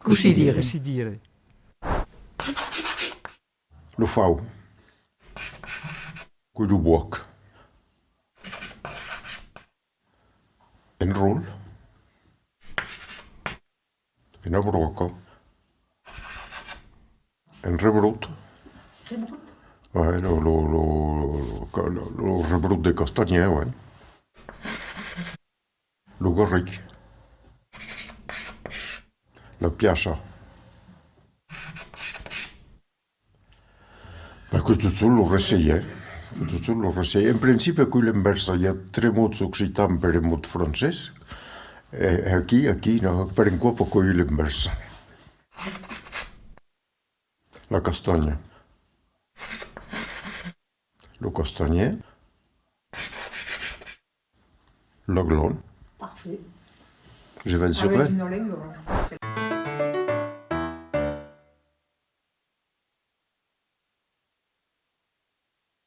Così dire. Lo fau. Quello buoc. En roll. En abroco. En rebrut. Ouais, le rebrut de castagnet, ouais. Le gorric. La piascia. Ma questo solo lo resseie. Questo solo lo resseie. In principio qui l'inversa hi ha tre mots occitans per un mot francès. E aquí, no, per un cuopo qui l'inversa. La castagna. Le castagnet. L'aglon. Parfait. Je vais sur Avec une oreille,